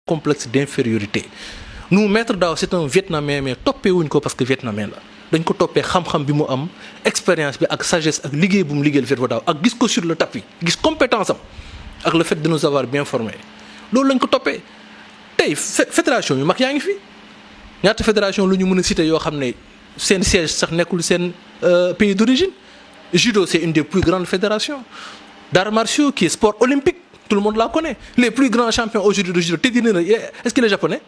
complexe d'infériorité nous Maître Dao c'est un Vietnamien mais toppee wuñ ko parce que Vietnamien la dañ ko toppee xam-xam bi mu am expérience bi ak sagesse ak liggéey bu mu liggéeyal Maître Dao ak gis ko sur le tapis gis compétence am ak le fait de nous avoir bien formés loolu lañ ko toppee tey fédération yu mag yaa ngi fi ñaata fédération lu ñu mën a citer yoo xam ne seen siège sax nekkul seen pays d'origine judo c'est une des plus grandes fédérations d'arts martiaux qui est sport olympique tout le monde la connaît les plus grands champions aujourd'hui de judo Teddy Riner est-ce qu'il est japonais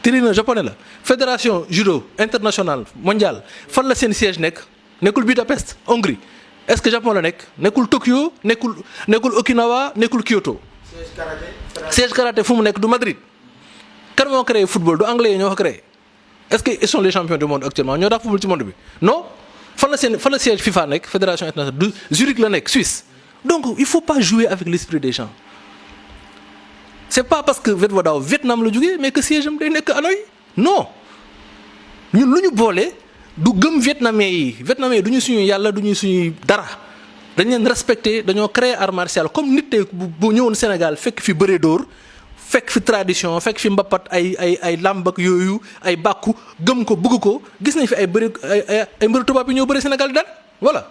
Teddy Riner japonais la fédération judo internationale mondiale fan la seen siège nekkul Budapest Hongrie est-ce que Japon la nekkul Tokyo nekkul Okinawa nekkul Kyoto siège karaté fu mu nekk du Madrid kan moo créé football du anglais yi ñoo ko créé est-ce que ils sont les champions du monde actuellement ñoo daax football ci monde bi non fan la siège FIFA nekk fédération internationale du Zurich la nekk Suisse donc il faut pas jouer avec l'esprit des gens c'est pas parce que Maître Dao Vietnam la jógee mais que siège am day nekk Hanoï non ñun lu ñu boole du gëm vietnamien yi du ñu suñu yàlla du ñu suñuy dara dañ leen respecté dañoo créer art martial comme nit tey bu ñëwoon Sénégal fekk fi bëree dóor fekk fi tradition fekk fi mbapat ay làmb ak yooyu ay bàkku gëm ko bëgg ko gis nañ fi ay mbëru tubaab yi ñoo bëri Sénégal daal voilà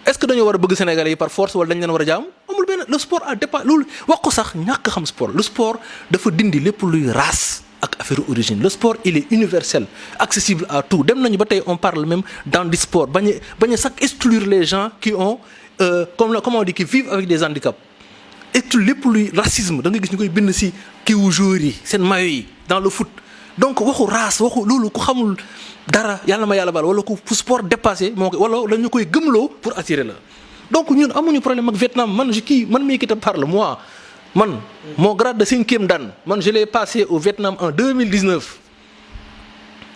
est-ce que dañoo war a bëgg Sénégalais yi par force wala dañ leen war a jaam amul benn le sport a dépassé loolu wax ko sax ñàkk xam sport le sport dafa dindi lépp luy race ak affaire origine le sport il est universel accessible à tout dem nañu ba tey on parle même dans du sport bañ a sax exclure les gens qui ont comment on dit qui vivent avec des handicaps exclure lépp luy racisme da nga gis ñu koy bind ci kiiwu joueurs yi seen maillot yi dans le foot donc waxu race waxu loolu ku xamul dara yàlla ma yàlla baal wala ku sport dépassé moo ko wala dañu koy gëmloo pour attirer la donc ñun amuñu problème ak Vietnam man mii qui te parle moi man mon grade de 5e dan man je l'ai passé au Vietnam en 2019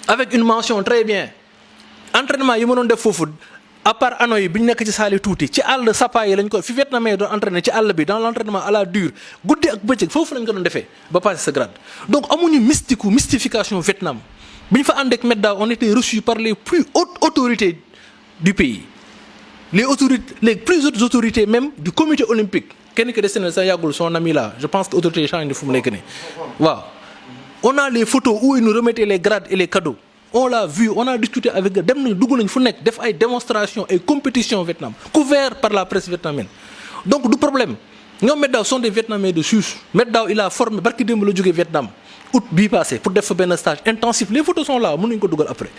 avec une mention très bien entraînement yi ma doon def foofu à part Hanoï bi ñu nekk ci saali tuuti ci àll Sapa yi lañ ko fi Vietnamais yi doon entraîner ci àll bi dans l'entraînement à la dure guddi ak bëccëg foofu lañ ko doon defee ba passer ce grade donc amuñu mystification Vietnam bi ñu fa ànd ak Maître Dao on était reçus par les plus hautes autorités du pays les plus hautes autorités même du comité olympique kenn ki des na sa yàggul son ami là je pense que autorité change fu mu nekk nii waaw on a les photos où ils nous remettaient les grades et les cadeaux on l'a vu on a discuté avec eux dem nañ dugg nañ fu nekk def ay démonstrations ay compétitions Vietnam couvert par la presse vietnamienne donc du problème ñoom Maître Dao sont des Vietnamiens de souche Maître Dao il a formé barki démb la jógee Vietnam août bii passé pour def fa benn stage intensif les photos sont là mën nañu ko dugal après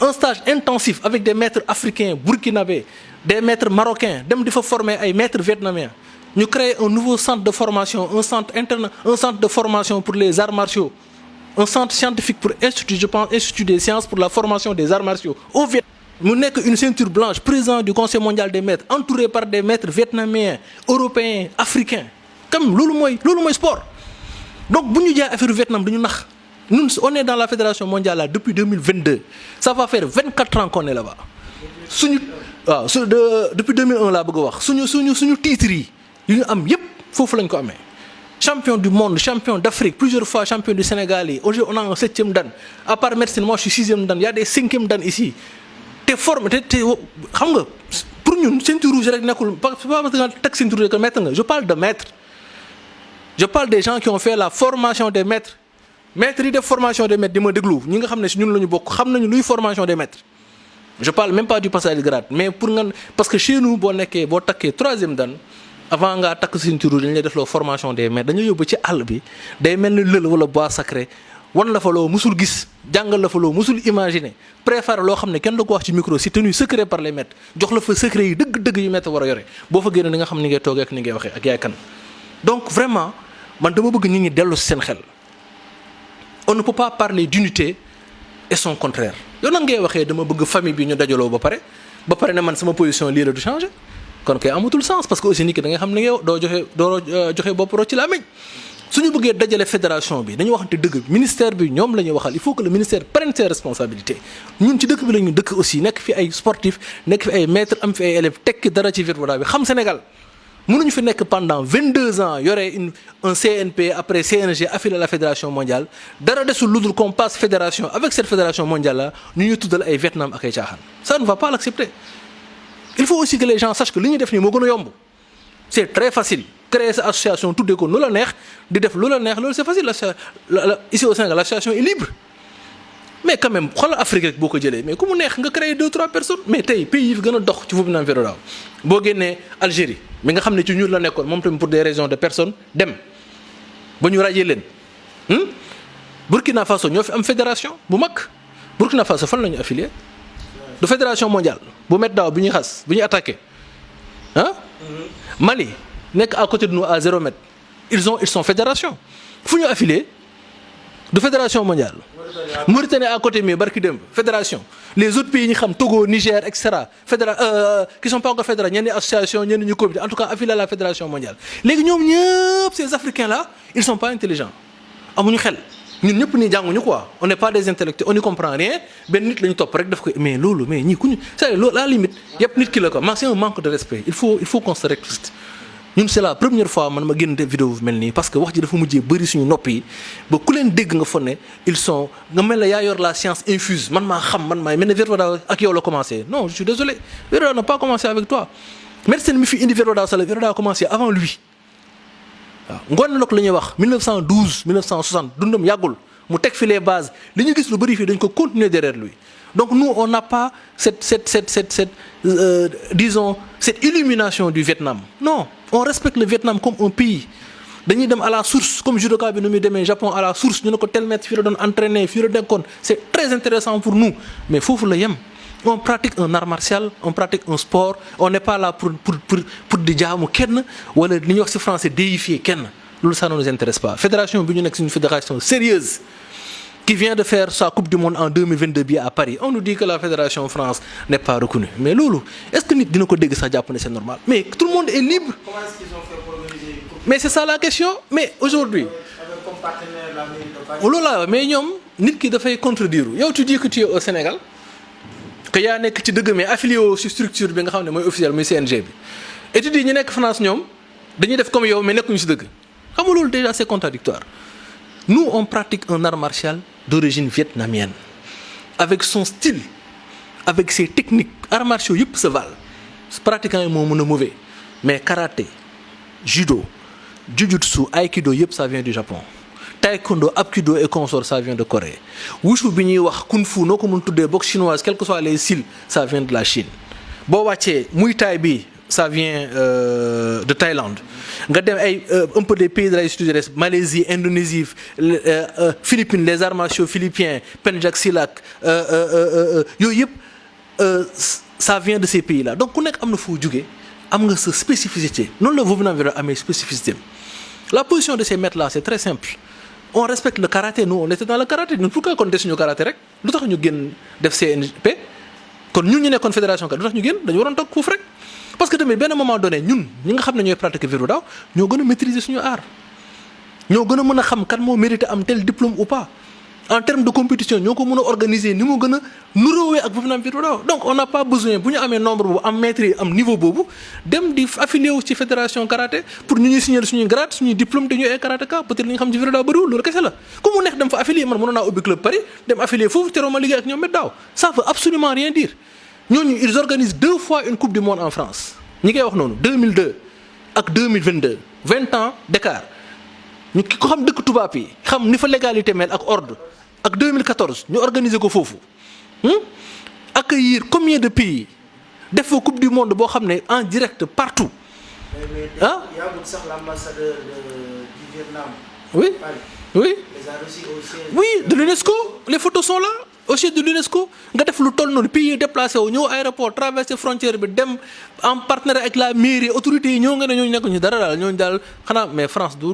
un stage intensif avec des maîtres africains burkinabés des maîtres marocains dem di fa former ay maîtres vietnamiens ñu créer un nouveau centre de formation un centre de formation pour les arts martiaux un centre scientifique pour institut des sciences pour la formation des arts martiaux au Vietnam mu nekk une ceinture blanche président du conseil mondial des maîtres entouré par des maîtres vietnamiens européens africains comme loolu mooy sport donc bu ñu jaay affaire Vietnam dañu nax ñun on est dans la fédération mondiale là depuis 2022 ça va faire 24 ans qu'on est là-bas suñu waaw depuis 2001 laa bëgg a wax suñu titres yi ñu am yépp foofu lañ ko amee champion du monde champion d'Afrique plusieurs fois champion du Sénégal yi aujourd'hui on a un 7e dan à part médecine moi je suis 6e dan il y a des 5e dan ici te forme te xam nga pour ñun ceinture rouge rek nekkul pas parce que nga teg ceinture rouge rek maître nga je parle de maître je parle des gens qui ont fait la formation des maîtres yi def formation des maîtres di ma déglu ñi nga xam ne si ñun la ñu bokk xam nañu luy formation des maîtres je parle même pas du passage de grade mais pour nga parce que chez nous boo takkee 3e dan avant ngaa takk ceinture rouge dañu lay def loo formation des maîtres dañu yóbbu ci àll bi day mel ni lël wala bois sacré wan la fa loo musul gis jàngal la fa loo musul imaginer préférer loo xam ne kenn du ko wax ci micro c'est tenu secret par les maîtres jox la fa secret yi dëgg-dëgg yu maître war a yore boo fa génne ni nga xam ni ngay toogee ak ni ngay waxee ak yaay kan donc vraiment man dama bëgg nit ñi dellu si seen xel on ne peut pas parler d'unité et son contraire yow nan ngay waxee dama bëgg famille bi ñu dajaloo ba pare ne man sama position lii la du changer kon kay amatul sens parce que aussi nit ki da nga xam ne yow doo joxe bopp roo ci laa meñ suñu bëggee dajale fédération bi dañu waxante dëgg ministère bi ñoom la ñuy waxal il faut que le ministère prenne ses responsabilités ñun ci dëkk bi la ñu dëkk aussi nekk fi ay sportifs nekk fi ay maîtres am fi ay élèves tekki dara ci Viet-Vo bi xam Sénégal mënuñu fi nekk pendant 22 ans yore un CNP après CNG affilié à la fédération mondiale dara desul lu dul qu'on passe fédération avec cette fédération mondiale là ñu ñuy tuddal ay Vietnam ak ay caaxaan ça ne va pas l'accepter il faut aussi que les gens sachent que li ñuy def nii moo gën a yomb c'est très facile créer sa association tuddee ko nu la neex di def lu la neex loolu c'est facile ici au Sénégal l'association est libre mais quand même xoolal Afrique rek boo ko jëlee mais ku mu neex nga créer 2-3 personnes mais tey pays yi fi gën a dox ci foofu naan VERODAW boo génnee Algérie mi nga xam ne ci ñun la nekkoon moom tamit pour des raisons de personnes dem ba ñu rajee leen Burkina Faso ñoo fi am fédération bu mag Burkina Faso fan la ñu affilié du fédération mondiale bu MEDEAO bi ñuy xas bu ñuy attaqué ah. Mali nekk à côté de nous à 0 mètre ils sont fédération fu ñu affilié du fédération mondiale. Mauritanie à côté mais barki dem fédération les autres pays yi ñu xam Togo Niger et cetera qui sont pas encore fédérés ñenn association ñenn ñu comité en tout cas affilié à la fédération mondiale. léegi ñoom ñëpp ces africains là ils sont pas intelligents amuñu xel ñun ñëpp nii jànguñu quoi on n'est pas des intellectuels on n'y comprend rien benn nit la ñu topp rek daf ko mais loolu mais ñii ku ñu c'est loolu à la limite yëpp nit ki la ko c'est un manque de respect il faut qu'on se rectifie. ñun c'est la première fois man ma génn vidéo bu mel nii parce que wax ji dafa mujjee bëri suñu nopp yi ba ku leen dégg nga fa ne ils sont nga mel ne yaa yor la science infuse man maa xam man maay mel ne VERODAW ak yow la commencé non je suis désolé VERODAW n'a pas commencé avec toi médecine mi fi indi VERODAW sa la VERODAW a commencé avant lui waaw ngoon na la ñuy wax 1912 1960 dundam yàggul mu teg fi les bases li ñu gis lu bëri fii dañ ko continuer derrière lui donc nous on n'a pas disons cette illumination du Vietnam non on respecte le Vietnam comme un pays dañuy dem à la source comme judoka bi nu muy demee Japon à la source ñu ne ko tel maître fii la doon entraîner fii la nekkoon c'est très intéressant pour nous mais foofu la yem on pratique un art martial on pratique un sport on n'est pas là pour di jaamu kenn wala li ñuy wax ci français déifier kenn loolu ça ne nous intéresse pas fédération bi ñu nekk c'est une fédération sérieuse qui vient de faire sa coupe du monde en 2022 bi à Paris on nous dit que la fédération France n'est pas reconnue mais loolu est-ce que nit dina ko dégg sax jàpp ne c'est normal mais tout le monde est libre. Comment est-ce qu'ils ont fait pour organiser une coupe? Mais c'est ça la question mais aujourd'hui avec comme partenaire la mairie de Paris. loolu la mais ñoom nit ki dafay contredire yow tu dis que tu es au Sénégal que yaa nekk ci dëgg mais affilié wu ci structure bi nga xam ne mooy officiel muy CNG bi et tu dis ñi nekk France ñoom dañuy def comme yow mais nekkuñu ci dëgg xam nga loolu déjà c'est contradictoire nous on pratique un art martial d'origine vietnamienne avec son style avec ses techniques arts martiaux yëpp se valent pratiquants yi moo mën a mauvais mais karaté judo jujutsu aikido yëpp ça vient du Japon taekwondo apkido et consorts ça vient de Corée wushu bi ñuy wax kung fu noo ko mën tuddee boxe chinoise quels que soient les styles ça vient de la Chine boo wàccee muay thai bi ça vient de Thaïlande nga dem ay un peu des pays de la sud-est Malaisie Indonésie Philippines les arts martiaux philippiens Pencak Silat yooyu yëpp ça vient de ces pays là donc ku nekk am na foo jóge am nga sa spécificité noonu la Vietnam amee spécificité la position de ces maîtres là c'est très simple on respecte le karaté nous on était dans le karaté ñun pourquoi kon des suñu karaté rek lu tax ñu génn def CNP kon ñun ñu nekkoon fédération kat lu tax ñu génn dañu waroon toog foofu rek parce que tamit benn moment donné ñun ñi nga xam ne ñooy pratiquer VERODAW ñoo gën a maîtriser suñu art ñoo gën a mën a xam kan moo mérité am tel diplôme ou pas en termes de compétition ñoo ko mën a organiser ni mu gën a nuróowee ak Vietnam VERODAW donc on n'a pas besoin bu ñu amee nombre boobu am maître yi am niveau boobu dem di affilié wu ci fédération karaté pour ñu ñuy signer suñuy grade suñuy diplôme te ñuy ay karatéka peut-être li nga xam ci VERODAW bëriwul loolu kese la ku mu neex dem fa affilié man mënoon naa ubbi club Paris dem affilié foofu teroo ma liggéey ak ñoom MEDEAW ça veut absolument rien dire ñooñu ils organisent 2 fois une coupe du monde en France ñi koy wax noonu 2002 ak 2022 20 ans d'écart ñu ki ko xam dëkk tubaab yi xam ni fa légalité mel ak ordre ak 2014 ñu organiser ko foofu accueillir combien de pays def fa coupe du monde boo xam ne en direct partout ah. yàggul sax l'ambassadeur du Vietnam. oui oui. les a reçus au siège. oui de l'UNESCO les photos sont là au siège de l'UNESCO nga def lu toll noonu pays yi déplacé wu ñëw aéroport traversé frontière bi dem en partenariat avec la mairie autorités yi ñoo nga ne ñooñu nekk ñu dara daal ñooñu daal xanaa mais France du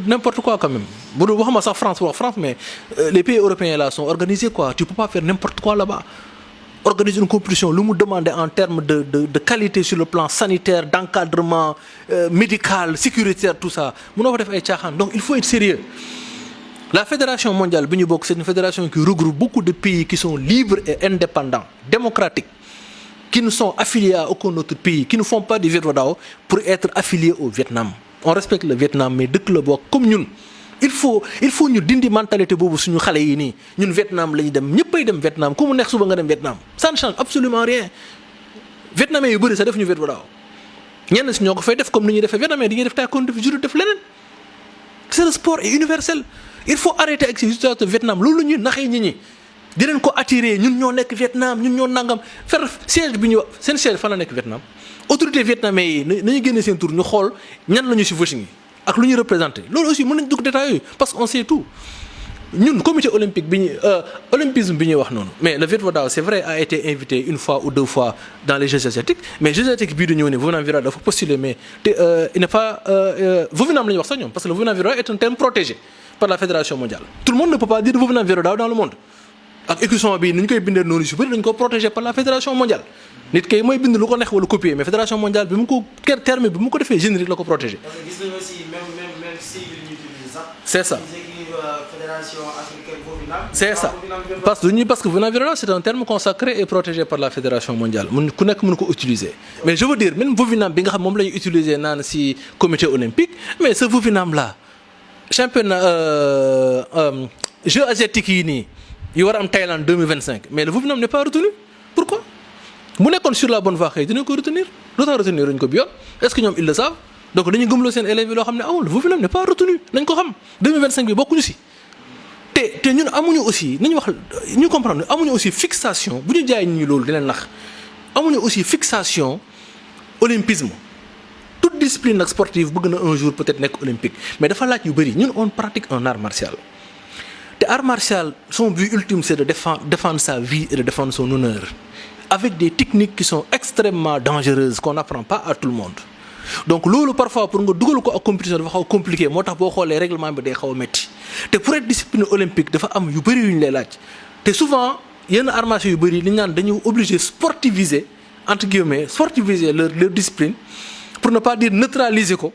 n'importe quoi quand même bu dul waxuma sax France mais les pays européens là sont organisés quoi tu peux pas faire n'importe quoi là-bas organiser une compétition lu mu demander en termes de qualité sur le plan sanitaire d'encadrement médical sécuritaire tout ça mënoo fa def ay caaxaan donc il faut être sérieux la fédération mondiale bi ñu bokk c'est une fédération qui regroupe beaucoup de pays qui sont libres et indépendants démocratiques qui ne sont affiliés à aucun autre pays qui ne font pas du VERODAW pour être affiliés au Vietnam on respecte le Vietnam mais dëkk la bokk comme ñun il faut ñu dindi mentalité boobu suñu xale yi nii ñun Vietnam la ñu dem ñëppay dem Vietnam ku mu neex suba nga dem Vietnam ça ne change absolument rien vietnamais yu bëri sax def ñu VERODAW ñenn si ñoo ko fay def comme ni ñuy defee Vietnam di ñuy def taekwondo def judo def leneen c'est le sport est universel il faut arrêter avec ces histoires de Vietnam loolu ñuy naxee nit ñi di leen ko attirer ñun ñoo nekk Vietnam ñun ñoo nangam faire siège bi ñu wax seen siège fan la nekk Vietnam autorité vietnamais yi nañu génne seen tur ñu xool ñan la ñu si voting yi ak lu ñu représenté loolu aussi mën nañ dugg détails yooyu parce que on sait tout ñun comité olympique bi ñu olympisme bi ñuy wax noonu mais le Viet Vo Dao c'est vrai a été invité une fois ou deux fois dans les Jeux asiatiques mais Jeux asiatiques bii di ñëw ne Vovinam Vira dafa postuler mais te il n'est pas Vovinam la ñuy wax sax ñoom parce que le Vovinam Vira est un terme protégé par la fédération mondiale tout le monde ne peut pas dire Vovinam Vira Dao dans le monde ak écusson bi ni ñu koy bindee noonu si bëri dañu ko protégé par la fédération mondiale nit kay mooy bind lu ko neex wala copier mais fédération mondiale bi mu ko terme bi mu ko defee générique la ko protégé. parce que gis nañu aussi même sigle yi ñu utilisé sax. c'est ça fédération africaine Vovinam. c'est ça parce que Vovinam Vira Dao c'est un terme consacré et protégé par la fédération mondiale mun ku nekk mën ko utiliser. mais je veux dire même Vovinam bi nga xam moom la ñuy utiliser naan si comité olympique mais ce Vovinam là championnat Jeux asiatiques yi nii. yi war a am Thaïlande 2025 mais le Vovinam n'est pas retenu pourquoi bu nekkoon sur la bonne voie xëy dinañ ko retenir lu tax retenir dañ ko bi yoon est-ce que ñoom ils le savent donc dañuy gëmloo seen élèves yi loo xam ne amul le Vovinam n'est pas retenu nañ ko xam 2025 bi bokkuñu si te ñun amuñu aussi nañu wax ñu comprendre amuñu aussi fixation bu ñu jaay ñi loolu di leen nax amuñu aussi fixation olympisme toute discipline nag sportive bëgg na un jour peut-être nekk olympique mais dafa laaj yu bëri ñun on pratique un art martial te art martial son but ultime c'est de défendre sa vie et de défendre son honneur avec des techniques qui sont extrêmement dangereuses qu'on n'apprend pas à tout le monde donc loolu parfois pour nga dugal ko ak compétition dafa xaw compliqué moo tax boo xoolee règlement bi day xaw a métti te pour être discipline olympique dafa am yu bëri yu ñu lay laaj te souvent yenn arts martiaux yu bëri li ñu naan dañu obligé sportiviser entre guillemets sportiviser leur discipline pour ne pas dire neutraliser ko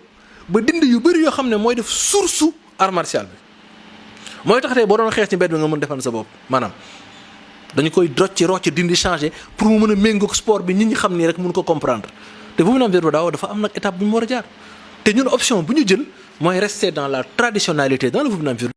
ba dindi yu bëri yoo xam ne mooy def source art martial bi mooy tax tey boo doon xeex ci mbedd bi nga mën defal sa bopp maanaam dañu koy rocci dindi changer pour mu mën a méngoog sport bi nit ñi xam nii rek mën ko comprendre te Vovinam Viet Vo Dao dafa am nag étape bu ñu war a jaar te ñun option bu ñu jël mooy rester dans la traditionnalité dans le Vovinam Viet